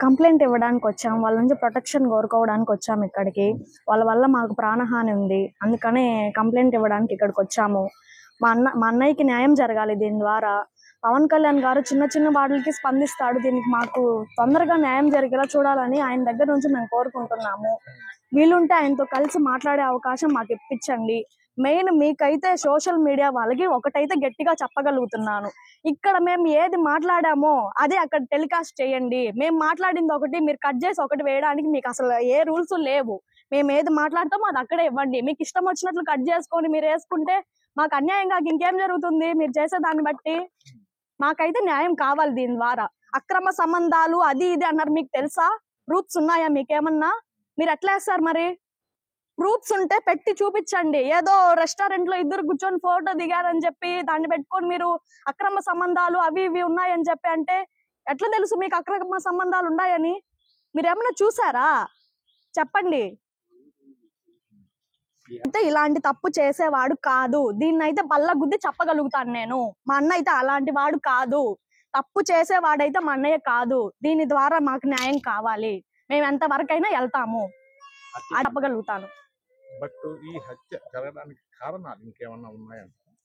Complaint ఇవ్వడానికి వచ్చాం, వాళ్ళ నుంచి ప్రొటెక్షన్ కోరుకోవడానికి వచ్చాము ఇక్కడికి. వాళ్ళ వల్ల మాకు ప్రాణహాని ఉంది, అందుకనే కంప్లైంట్ ఇవ్వడానికి ఇక్కడికి వచ్చాము. మా అన్నయ్యకి న్యాయం జరగాలి. దీని ద్వారా పవన్ కళ్యాణ్ గారు చిన్న చిన్న వాటికి స్పందిస్తాడు. దీనికి మాకు తొందరగా న్యాయం జరిగేలా చూడాలని ఆయన దగ్గర నుంచి మేము కోరుకుంటున్నాము. వీలుంటే ఆయనతో కలిసి మాట్లాడే అవకాశం మాకు ఇప్పించండి. మెయిన్ మీకైతే సోషల్ మీడియా వాళ్ళకి ఒకటైతే గట్టిగా చెప్పగలుగుతున్నాను, ఇక్కడ మేము ఏది మాట్లాడామో అదే అక్కడ టెలికాస్ట్ చేయండి. మేము మాట్లాడింది ఒకటి, మీరు కట్ చేసి ఒకటి వేయడానికి మీకు అసలు ఏ రూల్స్ లేవు. మేము ఏది మాట్లాడతామో అది అక్కడే ఇవ్వండి. మీకు ఇష్టం వచ్చినట్లు కట్ చేసుకొని మీరు వేసుకుంటే మాకు అన్యాయంగా ఇంకేం జరుగుతుంది మీరు చేసే దాన్ని బట్టి? మాకైతే న్యాయం కావాలి. దీని ద్వారా అక్రమ సంబంధాలు అది ఇది అన్నారు, మీకు తెలుసా? ప్రూఫ్స్ ఉన్నాయా మీకేమన్నా? మీరు ఎట్లా వేస్తారు మరి? ప్రూఫ్స్ ఉంటే పెట్టి చూపించండి. ఏదో రెస్టారెంట్ లో ఇద్దరు కూర్చొని ఫోటో దిగారని చెప్పి దాన్ని పెట్టుకొని మీరు అక్రమ సంబంధాలు అవి ఇవి ఉన్నాయని చెప్పి అంటే ఎట్లా తెలుసు మీకు అక్రమ సంబంధాలు ఉన్నాయని? మీరు ఏమన్నా చూసారా? చెప్పండి. అయితే ఇలాంటి తప్పు చేసేవాడు కాదు, దీన్ని అయితే బల్ల గుద్ది చెప్పగలుగుతాను నేను. మా అన్న అయితే అలాంటి వాడు కాదు, తప్పు చేసేవాడైతే మా అన్నయ్య కాదు. దీని ద్వారా మాకు న్యాయం కావాలి, మేము ఎంత వరకైనా వెళ్తాము, చెప్పగలుగుతాను.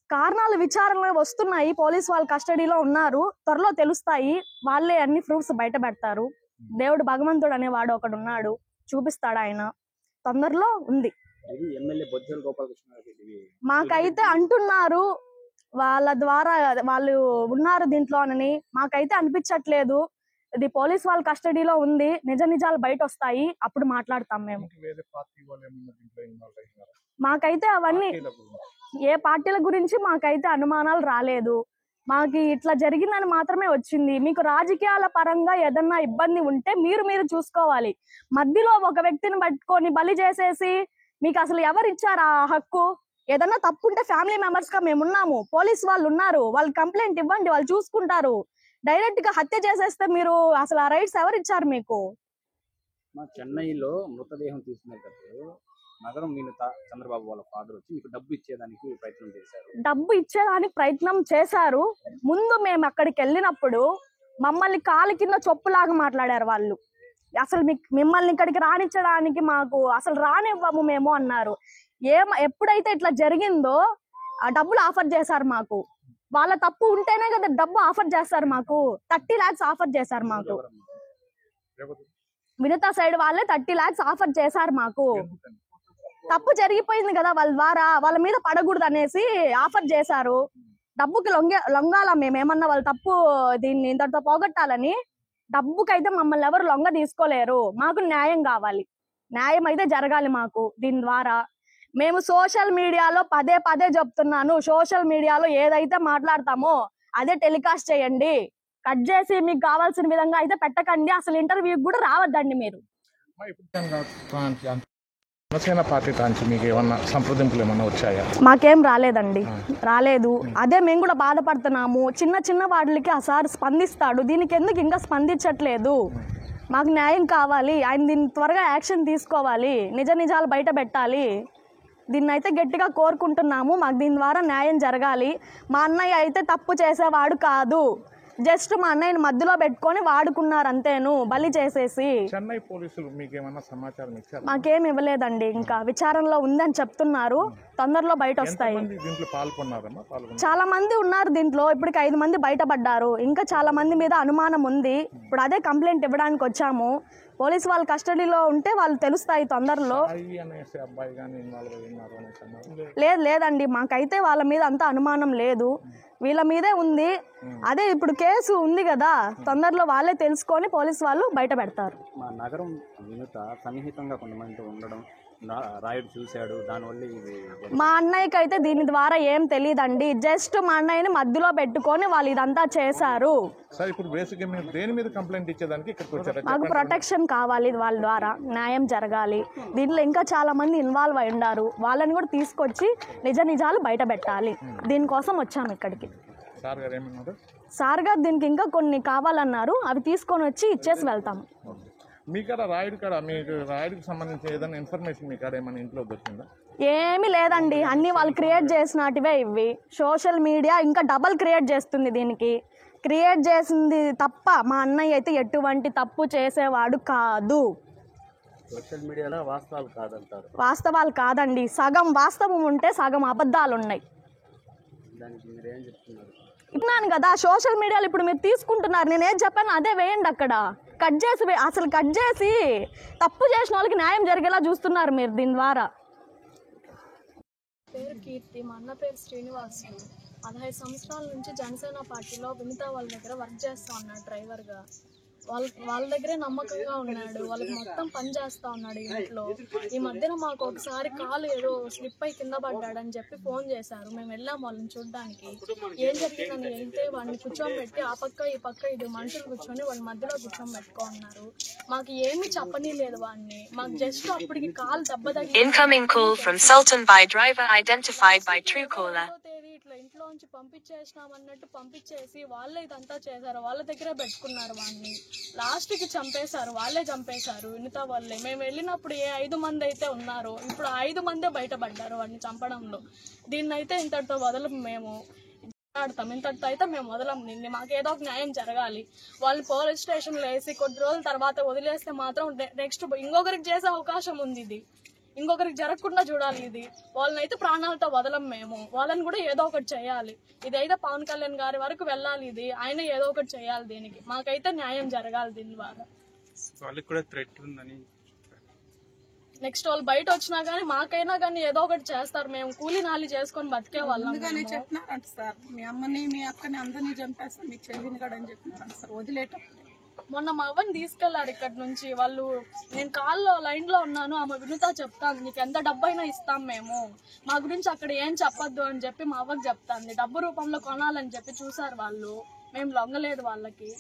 కారణాలు విచారణలో వస్తున్నాయి, పోలీసు వాళ్ళ కస్టడీలో ఉన్నారు, త్వరలో తెలుస్తాయి. వాళ్ళే అన్ని ప్రూఫ్స్ బయట పెడతారు. దేవుడు భగవంతుడు అనేవాడు ఒకడు ఉన్నాడు, చూపిస్తాడు ఆయన. తొందరలో ఉంది. మాకైతే అంటున్నారు వాళ్ళ ద్వారా వాళ్ళు ఉన్నారు దీంట్లోనని, మాకైతే అనిపించట్లేదు. ఇది పోలీస్ వాళ్ళ కస్టడీలో ఉంది, నిజ నిజాలు బయట వస్తాయి, అప్పుడు మాట్లాడతాం మేము. మాకైతే అవన్నీ ఏ పార్టీల గురించి మాకైతే అనుమానాలు రాలేదు. మాకు ఇట్లా జరిగిందని మాత్రమే వచ్చింది. మీకు రాజకీయాల పరంగా ఏదన్నా ఇబ్బంది ఉంటే మీరు చూసుకోవాలి. మధ్యలో ఒక వ్యక్తిని పట్టుకొని బలి చేసేసి మీకు అసలు ఎవరు ఇచ్చారు ఆ హక్కు? ఏదన్నా తప్పు ఉంటే ఫ్యామిలీ మెంబర్స్ గా మేము ఉన్నాము, పోలీస్ వాళ్ళు ఉన్నారు, వాళ్ళు కంప్లైంట్ ఇవ్వండి, వాళ్ళు చూసుకుంటారు. డైరెక్ట్ గా హత్య చేసేస్తే మీరు అసలు ఆ రైట్స్ ఎవరు ఇచ్చారు మీకు? చెన్నైలో మృతదేహం తీసుకునేటప్పుడు నగరం చంద్రబాబు వాళ్ళ ఫాదర్ వచ్చి మీకు డబ్బు ఇచ్చేదానికి ప్రయత్నం చేశారు. డబ్బు ఇచ్చేదానికి ప్రయత్నం చేశారు. ముందు మేము అక్కడికి వెళ్ళినప్పుడు మమ్మల్ని కాలు కింద చొప్పులాగా మాట్లాడారు వాళ్ళు. అసలు మిమ్మల్ని ఇక్కడికి రానిచ్చడానికి మాకు అసలు రానివ్వము మేము అన్నారు. ఎప్పుడైతే ఇట్లా జరిగిందో ఆ డబ్బులు ఆఫర్ చేశారు మాకు. వాళ్ళ తప్పు ఉంటేనే కదా డబ్బు ఆఫర్ చేస్తారు మాకు. 30 lakhs ఆఫర్ చేశారు మాకు. వినతా సైడ్ వాళ్ళే 30 lakhs ఆఫర్ చేశారు మాకు. తప్పు జరిగిపోయింది కదా, వాళ్ళ ద్వారా వాళ్ళ మీద పడకూడదు అనేసి ఆఫర్ చేశారు. డబ్బుకి లొంగాల మేమేమన్నా వాళ్ళ తప్పు దీన్ని ఇంతటితో పోగొట్టాలని? డబ్బుకైతే మమ్మల్ని ఎవరు లొంగ తీసుకోలేరు. మాకు న్యాయం కావాలి, న్యాయం అయితే జరగాలి మాకు. దీని ద్వారా మేము సోషల్ మీడియాలో పదే చెప్తున్నాను, సోషల్ మీడియాలో ఏదైతే మాట్లాడతామో అదే టెలికాస్ట్ చేయండి. కట్ చేసి మీకు కావాల్సిన విధంగా అయితే పెట్టకండి. అసలు ఇంటర్వ్యూకి కూడా రావద్దండి మీరు. మాకేం రాలేదండి, రాలేదు. అదే మేము కూడా బాధపడుతున్నాము. చిన్న వాటికి ఆ సార్ స్పందిస్తాడు, దీనికి ఎందుకు ఇంకా స్పందించట్లేదు? మాకు న్యాయం కావాలి, ఆయన దీన్ని త్వరగా యాక్షన్ తీసుకోవాలి, నిజ నిజాలు బయట పెట్టాలి. దీన్ని అయితే గట్టిగా కోరుకుంటున్నాము. మాకు దీని ద్వారా న్యాయం జరగాలి. మా అన్నయ్య అయితే తప్పు చేసేవాడు కాదు, జస్ట్ మా అన్నయ్యని మధ్యలో పెట్టుకొని వాడుకున్నారు అంతేను, బలి చేసేసి. చెన్నై పోలీసులు మీకేమన్నా సమాచారం ఇచ్చారు? మాకేం ఇవ్వలేదండి, ఇంకా విచారణలో ఉందని చెప్తున్నారు, తొందరలో బయట వస్తాయి. చాలా మంది ఉన్నారు దీంట్లో, ఇప్పటికి 5 మంది బయటపడ్డారు. ఇంకా చాలా మంది మీద అనుమానం ఉంది. ఇప్పుడు అదే కంప్లైంట్ ఇవ్వడానికి వచ్చాము. పోలీసు వాళ్ళ కస్టడీలో ఉంటే వాళ్ళు తెలుస్తాయి తొందరలో. లేదండి, మాకైతే వాళ్ళ మీద అంత అనుమానం లేదు, వీళ్ళ మీదే ఉంది. అదే ఇప్పుడు కేసు ఉంది కదా, తొందరలో వాళ్ళే తెలుసుకొని పోలీసు వాళ్ళు బయట పెడతారు. మా నగరం వినుత సన్నిహితంగా కొంతమంది ఉండడం రాయుడు చూశాడు, దానివల్ల మా అన్నయ్యకి అయితే దీని ద్వారా ఏం తెలియదండి. జస్ట్ మా అన్నయ్యని మధ్యలో పెట్టుకొని వాళ్ళు ఇదంతా చేశారు. మాకు ప్రొటెక్షన్ కావాలి, వాళ్ళ ద్వారా న్యాయం జరగాలి. దీంట్లో ఇంకా చాలా మంది ఇన్వాల్వ్ అయి ఉన్నారు, వాళ్ళని కూడా తీసుకొచ్చి నిజ నిజాలు బయట పెట్టాలి. దీనికోసం వచ్చాము ఇక్కడికి. సార్ గారు దీనికి ఇంకా కొన్ని కావాలన్నారు, అవి తీసుకొని వచ్చి ఇచ్చేసి వెళ్తాము. మీ కాడ రాయుడికి సంబంధించి ఏదైనా ఇన్ఫర్మేషన్ మీ కాడ ఏమైనా ఇంట్లో దొరికిందా? ఏమీ లేదండి, అన్ని వాళ్ళు క్రియేట్ చేసినటివే ఇవి. సోషల్ మీడియా ఇంకా డబల్ క్రియేట్ చేస్తుంది దీనికి. క్రియేట్ చేసింది తప్ప మా అన్నయ్య అయితే ఎటువంటి తప్పు చేసేవాడు కాదు. సోషల్ మీడియాలో వాస్తవాలు కాదంటారు. వాస్తవాలు కాదండి, సగం వాస్తవం ఉంటే సగం అబద్ధాలు ఉన్నాయి. దానికి మీరేం చెప్తున్నారు? ఇన్నాను కదా, సోషల్ మీడియాలో ఇప్పుడు మీరు తీసుకుంటున్నారు, నేను ఏం చెప్పాను అదే వేయండి అక్కడ, కట్ చేసి తప్పు చేసిన వాళ్ళకి న్యాయం జరిగేలా చూస్తున్నారు మీరు దీని ద్వారా. పేరు కీర్తి, మా అన్న పేరు శ్రీనివాసు. 15 సంవత్సరాల నుంచి జనసేన పార్టీలో వినిత వాళ్ళ దగ్గర వర్క్ చేస్తూ ఉన్నాడు డ్రైవర్గా. వాళ్ళ దగ్గరే నమ్మకంగా ఉన్నాడు, వాళ్ళకి మొత్తం పని చేస్తూ ఉన్నాడు ఇంట్లో. ఈ మధ్యన మాకు ఒకసారి కాలు ఏదో స్లిప్ అయి కింద పడ్డాడని చెప్పి ఫోన్ చేశారు. మేము వెళ్ళాం వాళ్ళని చూడడానికి. ఏం జరిగిందని వెళ్తే వాడిని కూర్చోబెట్టి ఆ పక్క ఈ పక్క ఇది మనుషులు కూర్చొని వాళ్ళ మధ్యలో కూర్చోబెట్టుకున్నారు. మాకు ఏమీ చెప్పని లేదు వాడిని. మాకు జస్ట్ అప్పటికి కాలు దెబ్బ తగిలి ఇట్లా ఇంట్లో నుంచి పంపించేసినామన్నట్టు పంపించేసి వాళ్ళే ఇదంతా చేశారు. వాళ్ళ దగ్గరే పెట్టుకున్నారు వాడిని. లాస్ట్కి చంపేశారు, వాళ్ళే చంపేశారు వినిత వాళ్ళే. మేము వెళ్ళినప్పుడు 5 మంది అయితే ఉన్నారు, ఇప్పుడు 5 మందే బయటపడ్డారు వాడిని చంపడంలో. దీన్ని అయితే ఇంతటితో వదలం, మేము ఆడతాం, ఇంతటితో అయితే మేము వదలం. దీన్ని మాకేదో ఒక న్యాయం జరగాలి. వాళ్ళు పోలీస్ స్టేషన్లో వేసి కొద్ది రోజుల తర్వాత వదిలేస్తే మాత్రం నెక్స్ట్ ఇంకొకరికి చేసే అవకాశం ఉంది. ఇది ఇంకొకరికి జరగకుండా చూడాలి. ఇది వాళ్ళని అయితే ప్రాణాలతో వదలం మేము. వాళ్ళని కూడా ఏదో ఒకటి చేయాలి. ఇదైతే పవన్ కళ్యాణ్ గారి వరకు వెళ్ళాలి. ఇది ఆయన ఏదో ఒకటి చేయాలి. దీనికి మాకైతే న్యాయం జరగాలి. దీని ద్వారా వాళ్ళకి కూడా థ్రెట్ ఉందని నెక్స్ట్ వాళ్ళు బయట వచ్చినా గానీ మాకైనా కానీ ఏదో ఒకటి చేస్తారు. మేము కూలీ నాలి చేసుకొని బతికే వాళ్ళం. చెప్పినారంట సార్, మీ అమ్మని మీ అక్కని అందరినీ చంపేస్తాం, మీ చెల్లిని కూడా అని చెప్పినారంట సార్. వదిలేటప్పుడు మొన్న మా అవ్వని తీసుకెళ్లారు ఇక్కడ నుంచి వాళ్ళు. నేను కాల్లో లైన్ లో ఉన్నాను, ఆమె వినుత చెప్తాను నీకు ఎంత డబ్బు అయినా ఇస్తాం మేము, మా గురించి అక్కడ ఏం చెప్పొద్దు అని చెప్పి మా అవ్వకి చెప్తాంది. డబ్బు రూపంలో కొనాలని చెప్పి చూసారు వాళ్ళు. మేము లొంగలేదు వాళ్ళకి.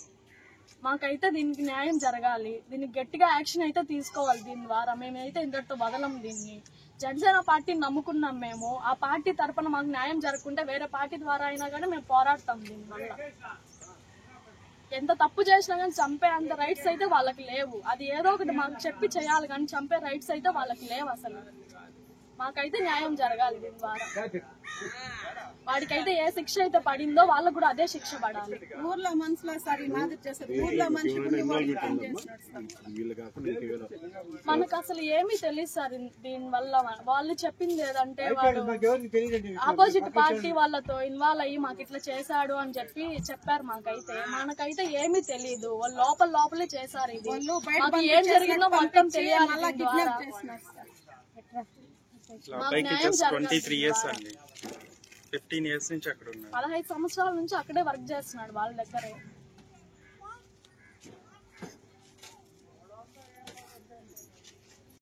మాకైతే దీనికి న్యాయం జరగాలి. దీనికి గట్టిగా యాక్షన్ అయితే తీసుకోవాలి. దీని ద్వారా మేమైతే ఇంతటితో వదలం. దీన్ని జనసేన పార్టీని నమ్ముకున్నాం మేము. ఆ పార్టీ తరపున మాకు న్యాయం జరగకుంటే వేరే పార్టీ ద్వారా అయినా కానీ మేము పోరాడతాం. దీనివల్ల ఎంత తప్పు చేసినా కానీ చంపే అంత రైట్స్ అయితే వాళ్ళకి లేవు. అది ఏదో ఒకటి మాకు చెప్పి చేయాలి కానీ చంపే రైట్స్ అయితే వాళ్ళకి లేవు అసలు. మాకైతే న్యాయం జరగాలి దీని ద్వారా. వాడికైతే ఏ శిక్ష అయితే పడిందో వాళ్ళకు కూడా అదే శిక్ష పడాలి. ఊర్లో మనుషులు సార్ ఈ మాదిరి చేస్తారు. ఊర్లో మనుషులు మనకు అసలు ఏమీ తెలియదు సార్ దీని వల్ల. వాళ్ళు చెప్పింది ఏదంటే వాడు ఆపోజిట్ పార్టీ వాళ్ళతో ఇన్వాల్వ్ అయ్యి మాకు ఇట్లా చేశాడు అని చెప్పి చెప్పారు. మనకైతే ఏమీ తెలియదు. వాళ్ళు లోపలే చేశారు. ఇది మాకు ఏం జరిగిందో మొత్తం తెలియాలి. 23 years అండి, 15 years నుంచి అక్కడ ఉన్నారు. 15 సంవత్సరాల నుంచి అక్కడే వర్క్ చేస్తున్నాడు వాళ్ళ దగ్గరే.